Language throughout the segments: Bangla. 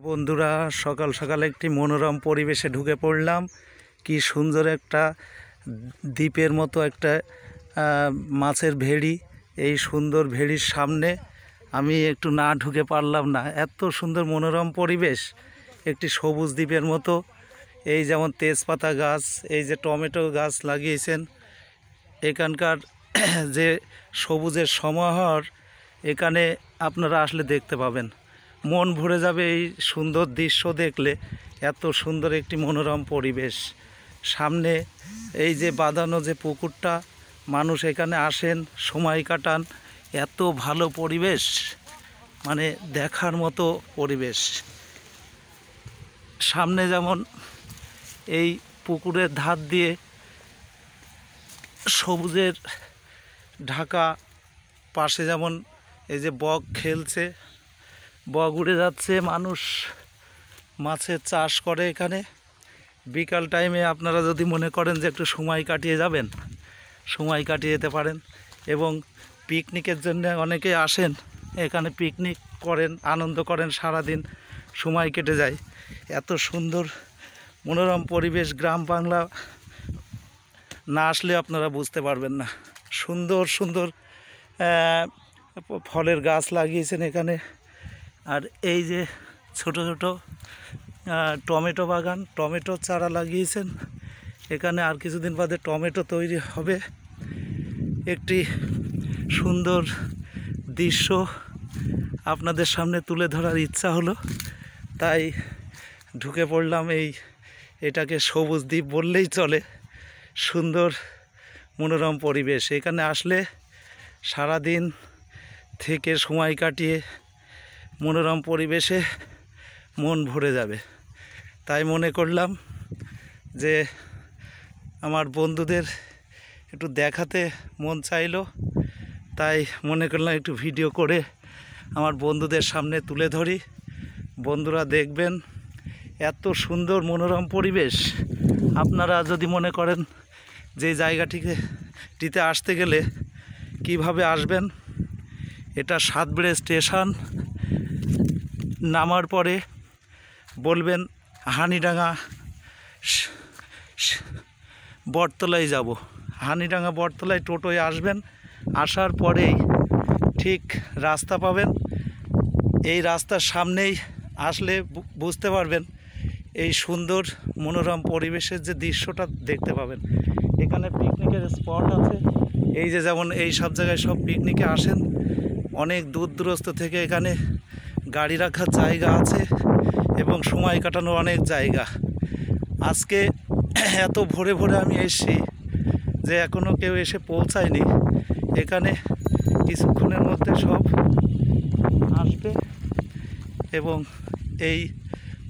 বন্ধুরা, সকাল সকাল একটি মনোরম পরিবেশে ঢুকে পড়লাম। কি সুন্দর একটা দ্বীপের মতো একটা মাছের ভেড়ি। এই সুন্দর ভেড়ির সামনে আমি একটু না ঢুকে পারলাম না। এত সুন্দর মনোরম পরিবেশ, একটি সবুজ দ্বীপের মতো। এই যেমন তেজপাতা গাছ, এই যে টমেটো গাছ লাগিয়েছেন, এখানকার যে সবুজের সমাহার এখানে আপনারা আসলে দেখতে পাবেন, মন ভরে যাবে এই সুন্দর দৃশ্য দেখলে। এত সুন্দর একটি মনোরম পরিবেশ। সামনে এই যে বাঁধানো যে পুকুরটা, মানুষ এখানে আসেন, সময় কাটান। এত ভালো পরিবেশ, মানে দেখার মতো পরিবেশ। সামনে যেমন এই পুকুরের ধার দিয়ে সবুজের ঢাকা, পাশে যেমন এই যে বক খেলছে, বক উড়ে যাচ্ছে, মানুষ মাছের চাষ করে এখানে। বিকাল টাইমে আপনারা যদি মনে করেন যে একটু সময় কাটিয়ে যাবেন, সময় কাটিয়ে যেতে পারেন। এবং পিকনিকের জন্য অনেকে আসেন, এখানে পিকনিক করেন, আনন্দ করেন, সারাদিন সময় কেটে যায়। এত সুন্দর মনোরম পরিবেশ, গ্রাম বাংলা না আসলে আপনারা বুঝতে পারবেন না। সুন্দর সুন্দর ফলের গাছ লাগিয়েছেন এখানে। আর এই যে ছোট ছোট টমেটো বাগান, টমেটো চারা লাগিয়েছেন এখানে। আর কিছুদিন বাদে টমেটো তৈরি হবে। একটি সুন্দর দৃশ্য আপনাদের সামনে তুলে ধরার ইচ্ছা হলো, তাই ঢুকে পড়লাম। এটাকে সবুজ দ্বীপ বললেই চলে। সুন্দর মনোরম পরিবেশ, এখানে আসলে সারাদিন থেকে সময় কাটিয়ে মনোরম পরিবেশে মন ভরে যাবে। তাই মনে করলাম যে আমার বন্ধুদের একটু দেখাতে মন চাইলো, তাই মনে করলাম একটু ভিডিও করে আমার বন্ধুদের সামনে তুলে ধরি। বন্ধুরা দেখবেন, এত সুন্দর মনোরম পরিবেশ। আপনারা যদি মনে করেন যে জায়গাটিতে আসতে গেলে কিভাবে আসবেন, এটা সাতবেড়ে স্টেশন। নামার পরে বলবেন হানিডাঙ্গা বটতলায় যাব। হানিডাঙ্গা বটতলায় টোটোয় আসবেন। আসার পরেই ঠিক রাস্তা পাবেন। এই রাস্তার সামনেই আসলে বুঝতে পারবেন এই সুন্দর মনোরম পরিবেশের যে দৃশ্যটা দেখতে পাবেন। এখানে পিকনিকের স্পট আছে। এই যে যেমন এই সব জায়গায় সব পিকনিকে আসেন, অনেক দূর দূরস্থ থেকে এখানে গাড়ি রাখার জায়গা আছে এবং সময় কাটানোর অনেক জায়গা। আজকে এত ভোরে ভোরে আমি এসেছি যে এখনও কেউ এসে পৌঁছায়নি। এখানে কিছুক্ষণের মধ্যে সব আসবে এবং এই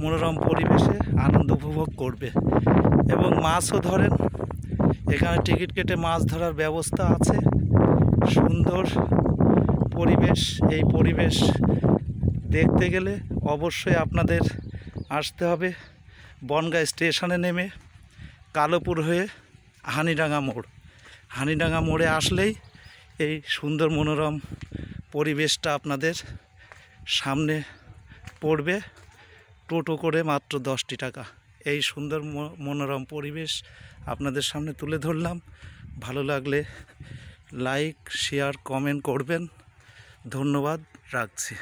মনোরম পরিবেশে আনন্দ উপভোগ করবে এবং মাছও ধরেন। এখানে টিকিট কেটে মাছ ধরার ব্যবস্থা আছে। সুন্দর পরিবেশ। এই পরিবেশ দেখতে গেলে অবশ্যই আপনাদের আসতে হবে বনগাঁ স্টেশনে নেমে কালোপুর হয়ে হানিডাঙ্গা মোড়। হানিডাঙ্গা মোড়ে আসলেই এই সুন্দর মনোরম পরিবেশটা আপনাদের সামনে পড়বে। টোটো করে মাত্র 10টি টাকা। এই সুন্দর মনোরম পরিবেশ আপনাদের সামনে তুলে ধরলাম। ভালো লাগলে লাইক, শেয়ার, কমেন্ট করবেন। ধন্যবাদ, রাখছি।